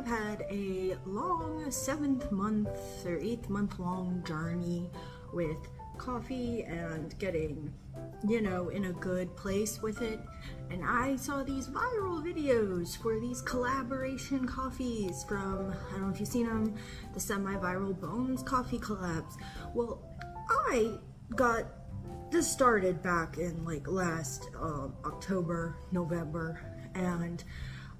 I've had a long 7th month or 8th month long journey with coffee and getting, you know, in a good place with it. And I saw these viral videos for these collaboration coffees from, I don't know if you've seen them, the semi-viral Bones coffee collabs. Well, I got this started back in like last October, November, and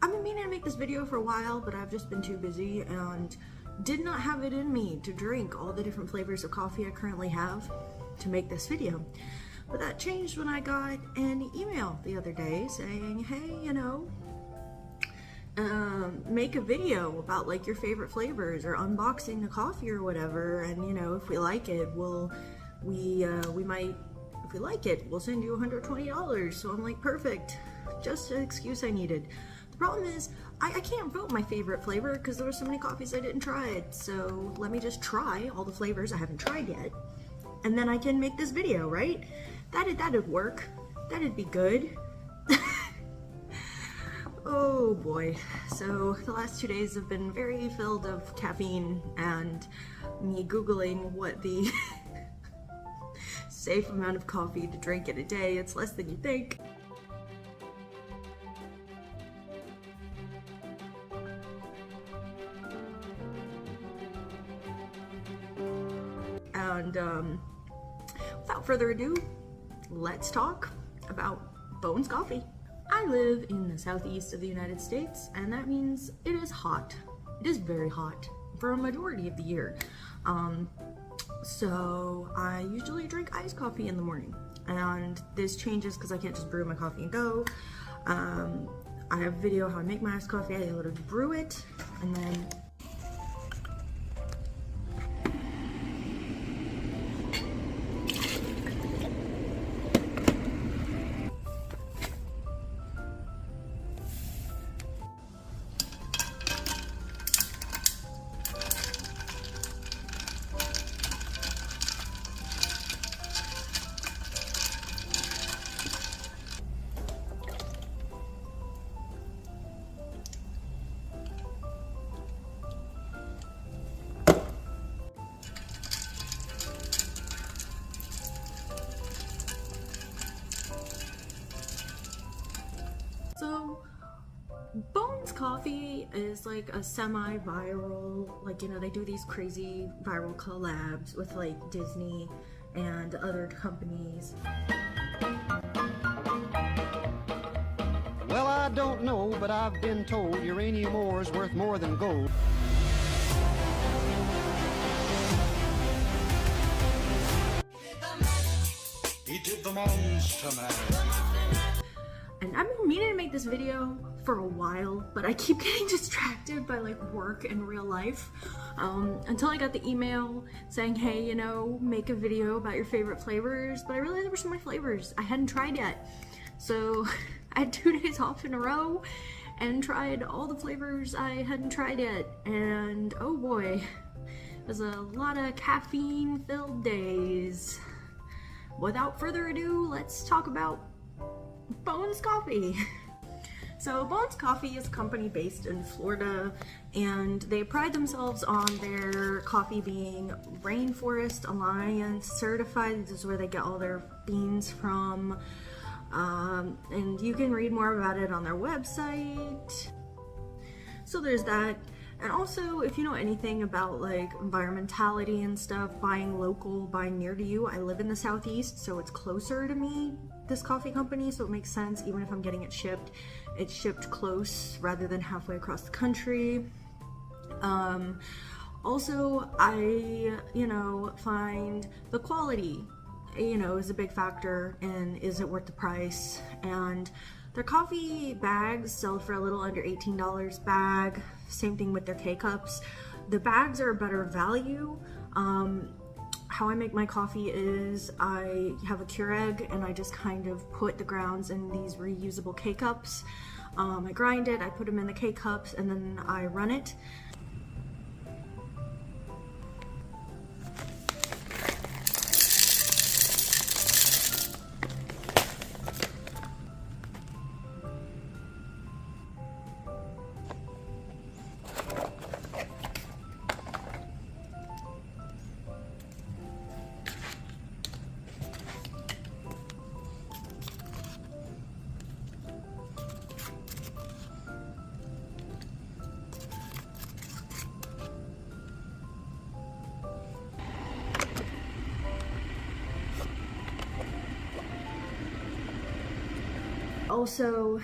I've been meaning to make this video for a while, but I've just been too busy and did not have it in me to drink all the different flavors of coffee I currently have to make this video. But that changed when I got an email the other day saying, hey, you know, make a video about like your favorite flavors or unboxing the coffee or whatever, and you know, if we like it, if we like it, we'll send you $120. So I'm like, perfect, just an excuse I needed. The problem is, I can't vote my favorite flavor because there were so many coffees I didn't try it. So let me just try all the flavors I haven't tried yet, and then I can make this video, right? That'd work. That'd be good. Oh boy. So the last 2 days have been very filled of caffeine and me Googling what the safe amount of coffee to drink in a day. It's less than you think. And without further ado, let's talk about Bones coffee. I live in the southeast of the United States, and that means it is hot. It is very hot for a majority of the year. So I usually drink iced coffee in the morning, and this changes because I can't just brew my coffee and go. I have a video how I make my iced coffee. I literally brew it, and then so Bones coffee is like a semi-viral, like, you know, they do these crazy viral collabs with like Disney and other companies. Well, I don't know, but I've been told uranium ore is worth more than gold. He did the monster mash. And I've been meaning to make this video for a while, but I keep getting distracted by like work and real life, until I got the email saying, hey, you know, make a video about your favorite flavors. But I realized there were so many flavors I hadn't tried yet. So I had 2 days off in a row and tried all the flavors I hadn't tried yet. And oh boy, it was a lot of caffeine filled days. Without further ado, let's talk about Bones coffee. So Bones Coffee is a company based in Florida, and they pride themselves on their coffee being Rainforest Alliance certified. This is where they get all their beans from, and you can read more about it on their website. So there's that. And also, if you know anything about like environmentality and stuff, buying local, buying near to you. I live in the southeast, so it's closer to me, this coffee company, so it makes sense. Even if I'm getting it shipped, it's shipped close rather than halfway across the country. Also, I, you know, find the quality, you know, is a big factor in is it worth the price. And their coffee bags sell for a little under $18 bag. Same thing with their K-cups. The bags are a better value. How I make my coffee is I have a Keurig and I just kind of put the grounds in these reusable K-cups. I grind it, I put them in the K-cups, and then I run it. also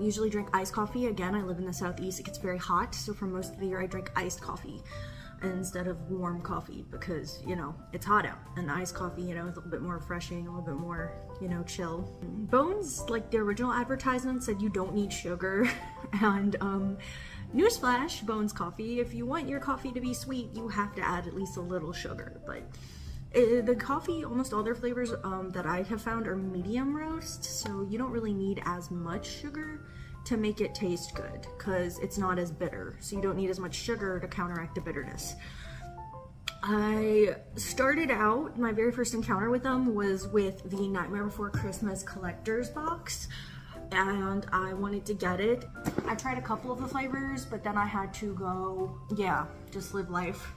usually drink iced coffee. Again, I live in the southeast, it gets very hot, so for most of the year I drink iced coffee instead of warm coffee because, you know, it's hot out, and iced coffee, you know, is a little bit more refreshing, a little bit more, you know, chill. Bones, like the original advertisement said, you don't need sugar, and newsflash, Bones coffee, if you want your coffee to be sweet, you have to add at least a little sugar. But the coffee, almost all their flavors that I have found are medium roast, so you don't really need as much sugar to make it taste good because it's not as bitter, so you don't need as much sugar to counteract the bitterness. I started out, my very first encounter with them was with the Nightmare Before Christmas collector's box, and I wanted to get it. I tried a couple of the flavors, but then I had to go, yeah, just live life.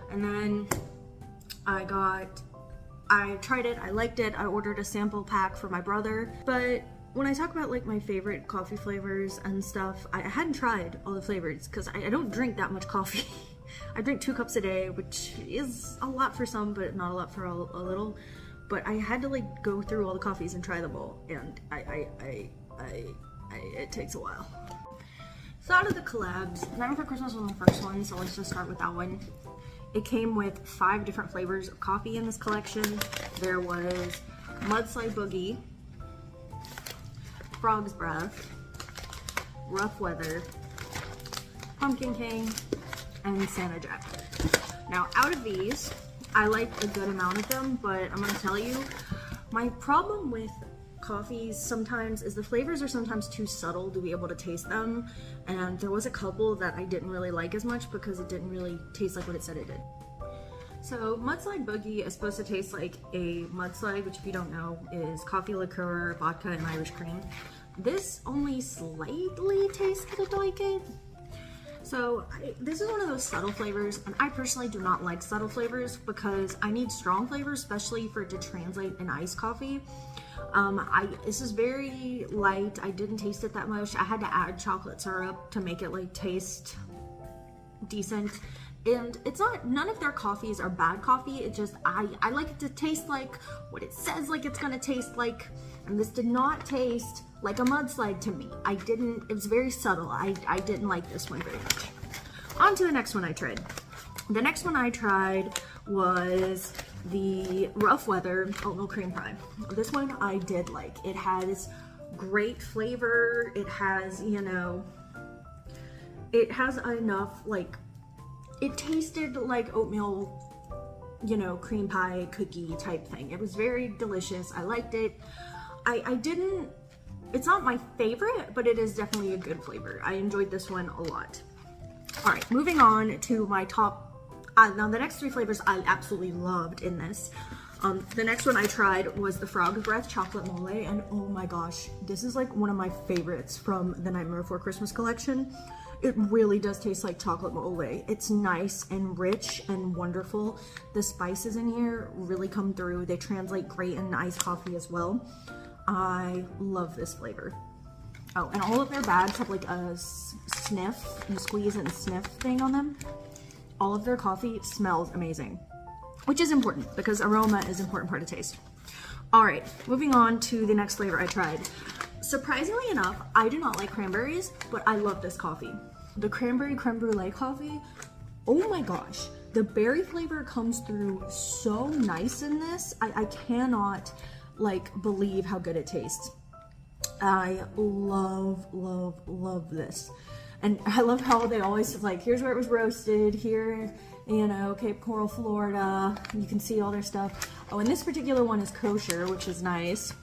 And then I tried it, I liked it, I ordered a sample pack for my brother, but when I talk about like my favorite coffee flavors and stuff, I hadn't tried all the flavors because I don't drink that much coffee. I drink 2 cups a day, which is a lot for some, but not a lot for a little. But I had to like go through all the coffees and try them all, and it takes a while. So out of the collabs, Nightmare Before Christmas was the first one, so let's just start with that one. It came with 5 different flavors of coffee in this collection. There was Mudslide Boogie, Frog's Breath, Rough Weather, Pumpkin King, and Santa Jack. Now, out of these, I like a good amount of them, but I'm gonna tell you, my problem with coffees sometimes is the flavors are sometimes too subtle to be able to taste them, and there was a couple that I didn't really like as much because it didn't really taste like what it said it did. So Mudslide Boogie is supposed to taste like a mudslide, which if you don't know is coffee liqueur, vodka, and Irish cream. This only slightly tasted like it. So this is one of those subtle flavors, and I personally do not like subtle flavors because I need strong flavors, especially for it to translate in iced coffee. This is very light. I didn't taste it that much. I had to add chocolate syrup to make it like taste decent. And it's not, none of their coffees are bad coffee. It's just, I like it to taste like what it says like it's gonna taste like. And this did not taste like a mudslide to me. It was very subtle. I didn't like this one very much. On to the next one I tried. The next one I tried was the Rough Weather Oatmeal Cream Pie. This one I did like. It has great flavor. It has, you know, it has enough, like, it tasted like oatmeal, you know, cream pie cookie type thing. It was very delicious. I liked it. It's not my favorite, but it is definitely a good flavor. I enjoyed this one a lot. All right, moving on to my top. Now the next 3 flavors I absolutely loved in this. The next one I tried was the Frog's Breath Chocolate Mole, and oh my gosh, this is like one of my favorites from the Nightmare Before Christmas collection. It really does taste like chocolate mole. It's nice and rich and wonderful. The spices in here really come through. They translate great in iced coffee as well. I love this flavor. Oh, and all of their bags have like a sniff, you squeeze and sniff thing on them. All of their coffee smells amazing, which is important because aroma is an important part of taste. All right, moving on to the next flavor I tried. Surprisingly enough, I do not like cranberries, but I love this coffee. The cranberry creme brulee coffee, oh my gosh, the berry flavor comes through so nice in this. I cannot like believe how good it tastes. I love this. And I love how they always like, here's where it was roasted, here, you know, Cape Coral, Florida. You can see all their stuff. Oh, and this particular one is kosher, which is nice.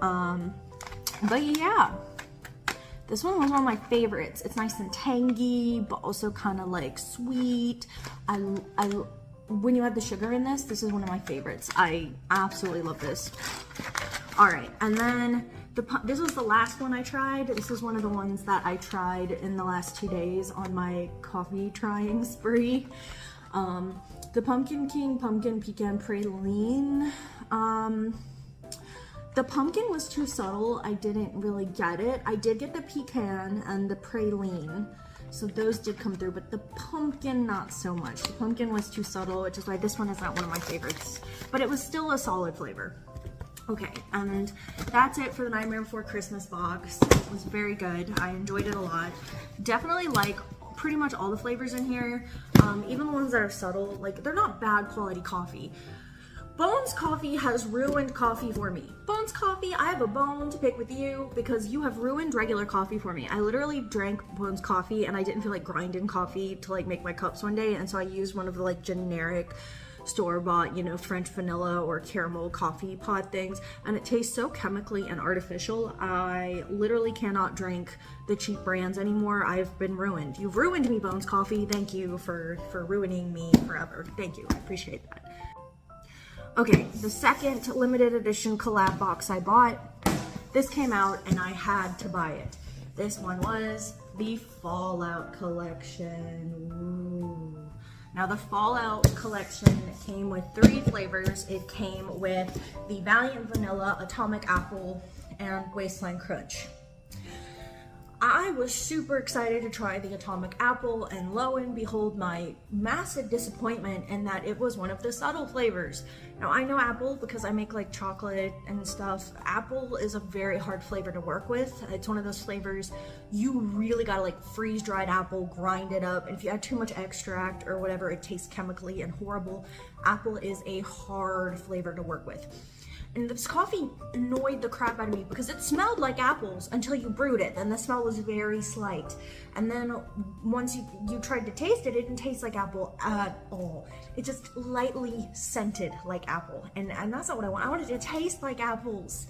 But yeah, this one was one of my favorites. It's nice and tangy, but also kind of like sweet. When you add the sugar in this, this is one of my favorites. I absolutely love this. All right, and then this was the last one I tried. This is one of the ones that I tried in the last 2 days on my coffee trying spree. The Pumpkin King Pumpkin Pecan Praline. The pumpkin was too subtle. I didn't really get it. I did get the pecan and the praline, so those did come through, but the pumpkin, not so much. The pumpkin was too subtle, which is why this one is not one of my favorites, but it was still a solid flavor. Okay, and that's it for the Nightmare Before Christmas box. It was very good. I enjoyed it a lot. Definitely like pretty much all the flavors in here, even the ones that are subtle. Like, they're not bad quality coffee. Bones Coffee has ruined coffee for me. Bones Coffee, I have a bone to pick with you because you have ruined regular coffee for me. I literally drank Bones Coffee and I didn't feel like grinding coffee to like make my cups one day, and so I used one of the like generic store-bought, you know, French vanilla or caramel coffee pod things, and it tastes so chemically and artificial. I literally cannot drink the cheap brands anymore. I've been ruined. You've ruined me, Bones Coffee. Thank you for ruining me forever. Thank you. I appreciate that. Okay, the second limited edition collab box I bought, this came out and I had to buy it. This one was the Fallout collection. Ooh. Now the Fallout collection came with 3 flavors. It came with the Valiant Vanilla, Atomic Apple, and Wasteland Crunch. I was super excited to try the Atomic Apple, and lo and behold, my massive disappointment in that it was one of the subtle flavors. Now, I know apple because I make like chocolate and stuff. Apple is a very hard flavor to work with. It's one of those flavors you really gotta like freeze dried apple, grind it up, and if you add too much extract or whatever, it tastes chemically and horrible. Apple is a hard flavor to work with. And this coffee annoyed the crap out of me because it smelled like apples until you brewed it, and the smell was very slight. And then once you tried to taste it, it didn't taste like apple at all. It just lightly scented like apple, and that's not what I want. I wanted it to taste like apples.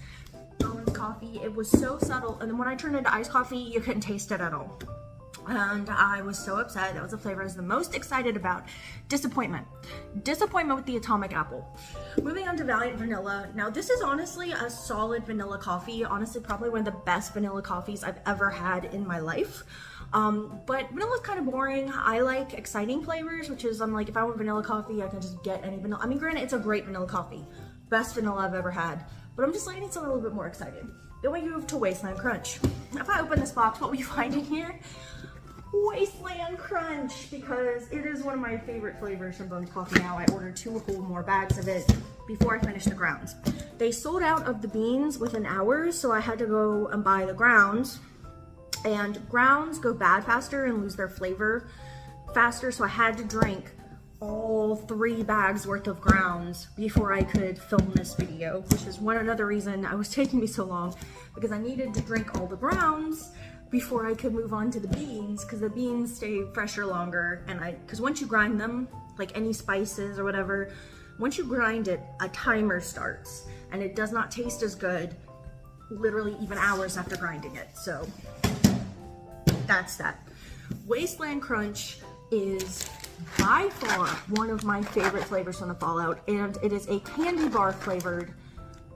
Coffee, it was so subtle, and then when I turned it into iced coffee, you couldn't taste it at all. And I was so upset. That was the flavor I was the most excited about. Disappointment. Disappointment with the Atomic Apple. Moving on to Valiant Vanilla. Now, this is honestly a solid vanilla coffee. Honestly, probably one of the best vanilla coffees I've ever had in my life. But vanilla's kind of boring. I like exciting flavors, which is, I'm like, if I want vanilla coffee, I can just get any vanilla. I mean, granted, it's a great vanilla coffee. Best vanilla I've ever had. But I'm just like, I need something a little bit more exciting. Then we move to Wasteland Crunch. If I open this box, what will you find in here? Wasteland Crunch, because it is one of my favorite flavors from Bones Coffee now. I ordered 2 whole more bags of it before I finished the grounds. They sold out of the beans within hours, so I had to go and buy the grounds. And grounds go bad faster and lose their flavor faster, so I had to drink all 3 bags worth of grounds before I could film this video, which is another reason it was taking me so long, because I needed to drink all the grounds before I could move on to the beans, because the beans stay fresher longer, and because once you grind them, like any spices or whatever, once you grind it, a timer starts, and it does not taste as good literally even hours after grinding it. So that's that. Wasteland Crunch is by far one of my favorite flavors from the Fallout, and it is a candy bar flavored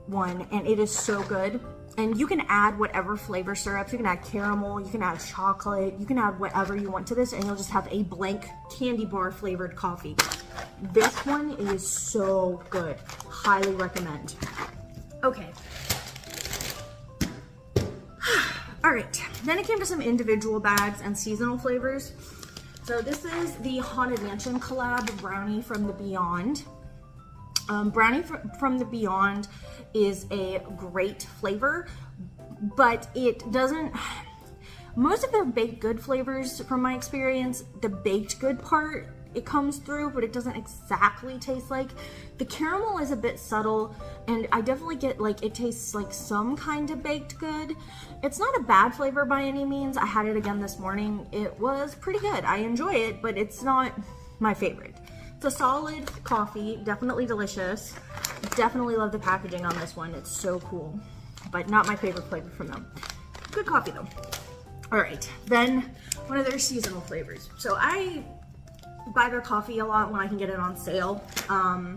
one, and it is so good. And you can add whatever flavor syrups. You can add caramel, you can add chocolate, you can add whatever you want to this, and you'll just have a blank candy bar flavored coffee. This one is so good. Highly recommend. Okay. All right, then it came to some individual bags and seasonal flavors. So this is the Haunted Mansion collab Brownie from the Beyond. Brownie from the Beyond is a great flavor, but it doesn't, most of their baked good flavors, from my experience, the baked good part, it comes through, but it doesn't exactly taste like. The caramel is a bit subtle, and I definitely get like, it tastes like some kind of baked good. It's not a bad flavor by any means. I had it again this morning. It was pretty good. I enjoy it, but it's not my favorite. It's a solid coffee, definitely delicious. Definitely love the packaging on this one. It's so cool, but not my favorite flavor from them. Good coffee though. All right, then one of their seasonal flavors. So I buy their coffee a lot when I can get it on sale,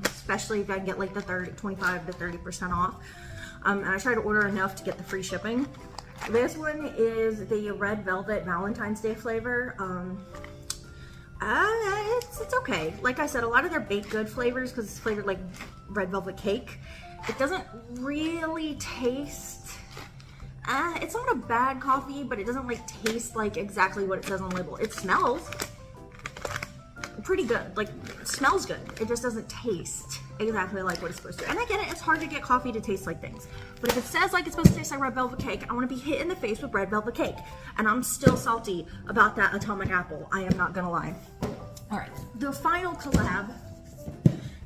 especially if I can get like the 25 to 30% off. And I try to order enough to get the free shipping. This one is the Red Velvet Valentine's Day flavor. It's okay. Like I said, a lot of their baked good flavors, because it's flavored like red velvet cake, it doesn't really taste, it's not a bad coffee, but it doesn't like taste like exactly what it says on the label. It smells pretty good, like it smells good. It just doesn't taste exactly like what it's supposed to. And I get it, it's hard to get coffee to taste like things. But if it says like it's supposed to taste like red velvet cake, I want to be hit in the face with red velvet cake. And I'm still salty about that atomic apple. I am not gonna lie. All right, the final collab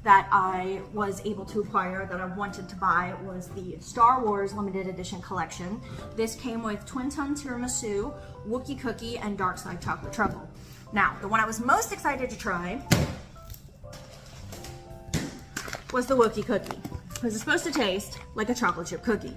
that I was able to acquire that I wanted to buy was the Star Wars limited edition collection. This came with Twin Sun Tiramisu, Wookiee Cookie, and Dark Side Chocolate Truffle. Now, the one I was most excited to try was the Wookiee Cookie, because it's supposed to taste like a chocolate chip cookie.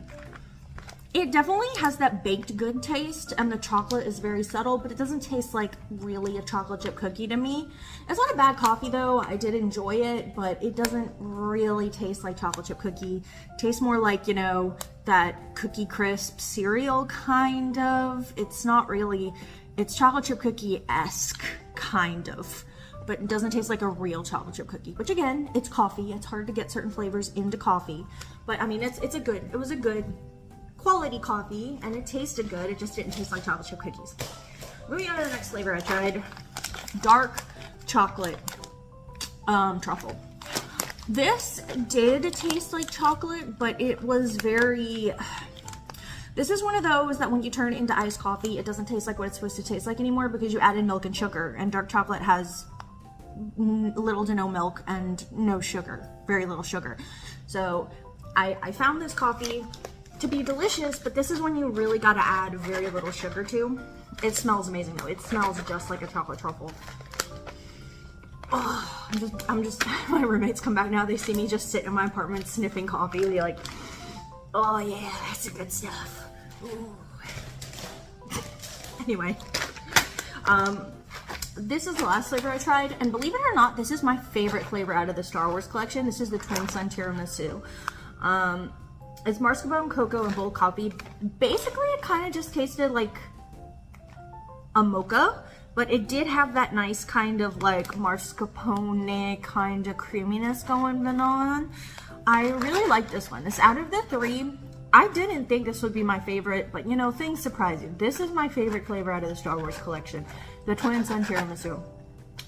It definitely has that baked good taste, and the chocolate is very subtle, but it doesn't taste like really a chocolate chip cookie to me. It's not a bad coffee though, I did enjoy it, but it doesn't really taste like chocolate chip cookie. It tastes more like, you know, that Cookie Crisp cereal kind of. It's not really, it's chocolate chip cookie-esque kind of, but it doesn't taste like a real chocolate chip cookie, which again, it's coffee. It's hard to get certain flavors into coffee, but I mean, it was a good quality coffee, and it tasted good. It just didn't taste like chocolate chip cookies. Moving on to the next flavor I tried, dark chocolate truffle. This did taste like chocolate, but it was very, this is one of those that when you turn it into iced coffee, it doesn't taste like what it's supposed to taste like anymore because you added milk and sugar, and dark chocolate has little to no milk and no sugar, very little sugar. So I found this coffee to be delicious, but this is when you really got to add very little sugar to. It smells amazing though. It smells just like a chocolate truffle. Oh, I'm just my roommates come back now, they see me just sit in my apartment sniffing coffee. They're like, oh yeah, that's the good stuff. Ooh. Anyway, this is the last flavor I tried, and believe it or not, this is my favorite flavor out of the Star Wars collection. This is the Twin Sun Tiramisu. It's mascarpone, cocoa, and bold coffee. Basically, it kind of just tasted like a mocha, but it did have that nice kind of like mascarpone kind of creaminess going on. I really like this one. This out of the three, I didn't think this would be my favorite, but you know, things surprise you. This is my favorite flavor out of the Star Wars collection, the Twin Sun Tiramisu.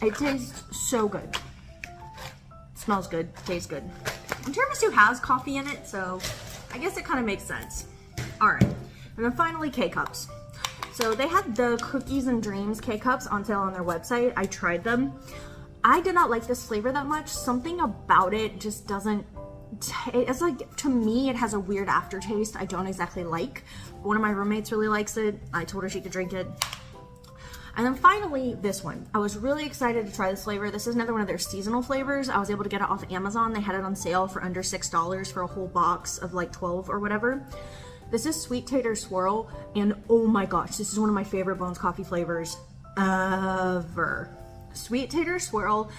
It tastes so good. It smells good, tastes good. And tiramisu has coffee in it, so I guess it kind of makes sense. All right, and then finally K-Cups. So they had the Cookies and Dreams K-Cups on sale on their website. I tried them. I did not like this flavor that much. Something about it just doesn't, it's like, to me, it has a weird aftertaste I don't exactly like. One of my roommates really likes it. I told her she could drink it. And then finally, this one. I was really excited to try this flavor. This is another one of their seasonal flavors. I was able to get it off Amazon. They had it on sale for under $6 for a whole box of like 12 or whatever. This is Sweet Tater Swirl, and oh my gosh, this is one of my favorite Bones Coffee flavors ever. Sweet Tater Swirl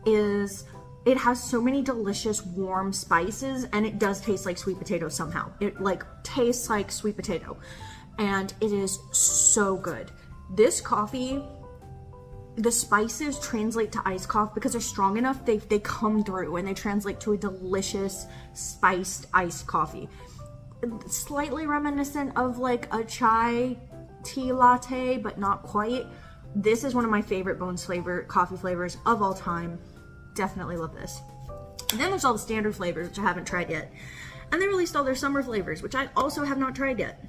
is, it has so many delicious warm spices, and it does taste like sweet potato somehow. It like tastes like sweet potato, and it is so good. This coffee, the spices translate to iced coffee because they're strong enough, they come through and they translate to a delicious spiced iced coffee. Slightly reminiscent of like a chai tea latte, but not quite. This is one of my favorite Bones coffee flavors of all time. Definitely love this. And then there's all the standard flavors, which I haven't tried yet. And they released all their summer flavors, which I also have not tried yet.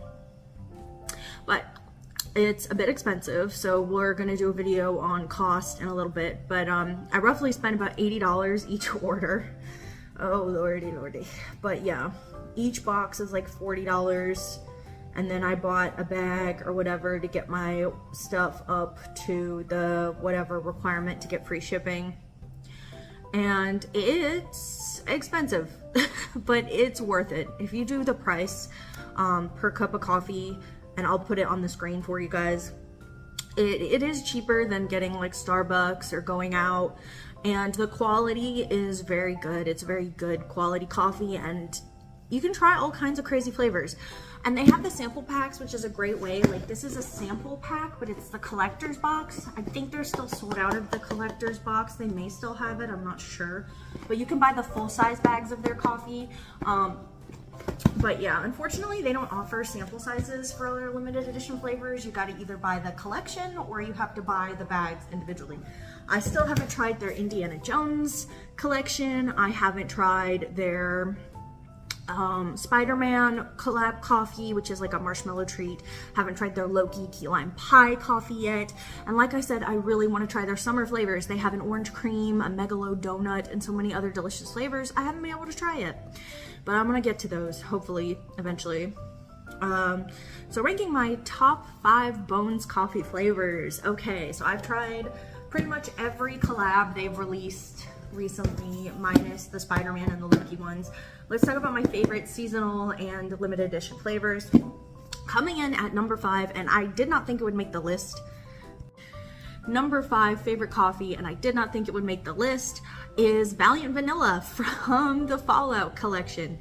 But it's a bit expensive, so we're gonna do a video on cost in a little bit. But I roughly spent about $80 each order. Oh lordy lordy. But yeah, each box is like $40, and then I bought a bag or whatever to get my stuff up to the whatever requirement to get free shipping. And it's expensive, but it's worth it if you do the price per cup of coffee. And I'll put it on the screen for you guys. It is cheaper than getting like Starbucks or going out, and the quality is very good. It's very good quality coffee, and you can try all kinds of crazy flavors. And they have the sample packs, which is a great way. Like, this is a sample pack, but it's the collector's box. I think they're still sold out of the collector's box. They may still have it, I'm not sure. But you can buy the full-size bags of their coffee. But yeah, unfortunately they don't offer sample sizes for other limited edition flavors. You gotta either buy the collection or you have to buy the bags individually. I still haven't tried their Indiana Jones collection. I haven't tried their Spider-Man collab coffee, which is like a marshmallow treat. Haven't tried their Loki key lime pie coffee yet. And like I said, I really want to try their summer flavors. They have an orange cream, a megalo donut, and so many other delicious flavors. I haven't been able to try it, but I'm gonna get to those hopefully eventually. So ranking my top 5 Bones coffee flavors. Okay, so I've tried pretty much every collab they've released recently, minus the Spider-Man and the Loki ones. Let's talk about my favorite seasonal and limited edition flavors. Coming in at number 5, and I did not think it would make the list. Number 5 favorite coffee, and I did not think it would make the list, is Valiant Vanilla from the Fallout collection.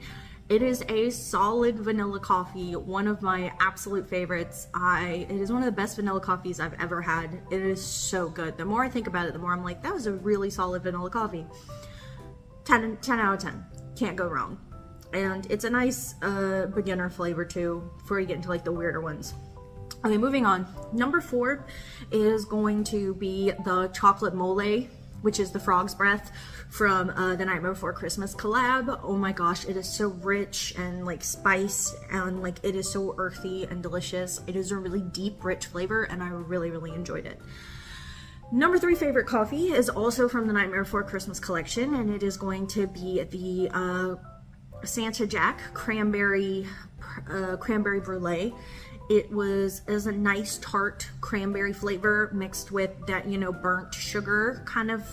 It is a solid vanilla coffee, one of my absolute favorites. It is one of the best vanilla coffees I've ever had. It is so good. The more I think about it, the more I'm like, that was a really solid vanilla coffee. 10 out of 10. Can't go wrong. And it's a nice beginner flavor too, before you get into like the weirder ones. Okay, moving on. Number 4 is going to be the chocolate mole, which is the Frog's Breath from the Nightmare Before Christmas collab. Oh my gosh, it is so rich and like spiced, and like it is so earthy and delicious. It is a really deep, rich flavor, and I really, really enjoyed it. Number 3 favorite coffee is also from the Nightmare Before Christmas collection, and it is going to be the Santa Jack cranberry brulee. It is a nice tart cranberry flavor mixed with that, you know, burnt sugar kind of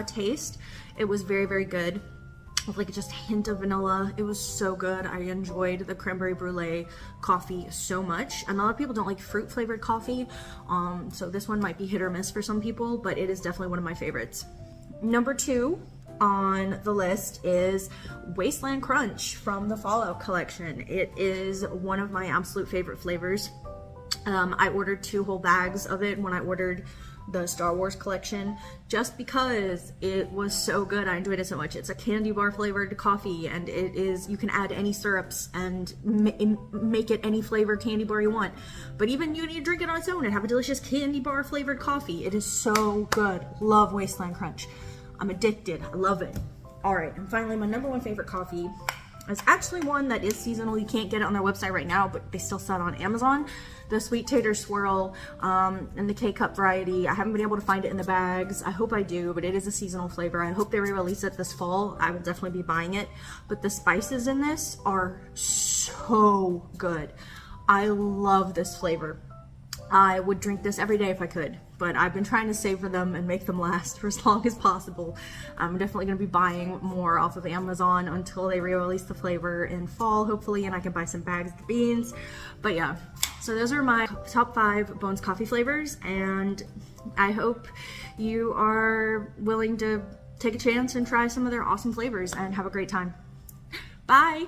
taste. It was very, very good. With like just a hint of vanilla. It was so good. I enjoyed the cranberry brulee coffee so much. And a lot of people don't like fruit flavored coffee, so this one might be hit or miss for some people, but it is definitely one of my favorites. Number 2 on the list is Wasteland Crunch from the Fallout collection. It is one of my absolute favorite flavors. I ordered 2 whole bags of it when I ordered the Star Wars collection, just because it was so good. I enjoyed it so much. It's a candy bar flavored coffee, and it is, you can add any syrups and make it any flavored candy bar you want. But even you need to drink it on its own and have a delicious candy bar flavored coffee. It is so good. Love Wasteland Crunch. I'm addicted. I love it. All right, and finally, my number 1 favorite coffee is actually one that is seasonal. You can't get it on their website right now, but they still sell it on Amazon. The Sweet Tater Swirl and the K-Cup variety. I haven't been able to find it in the bags. I hope I do, but it is a seasonal flavor. I hope they re-release it this fall. I will definitely be buying it. But the spices in this are so good. I love this flavor. I would drink this every day if I could, but I've been trying to savor them and make them last for as long as possible. I'm definitely going to be buying more off of Amazon until they re-release the flavor in fall, hopefully, and I can buy some bags of the beans. But yeah, so those are my top 5 Bones coffee flavors, and I hope you are willing to take a chance and try some of their awesome flavors and have a great time. Bye!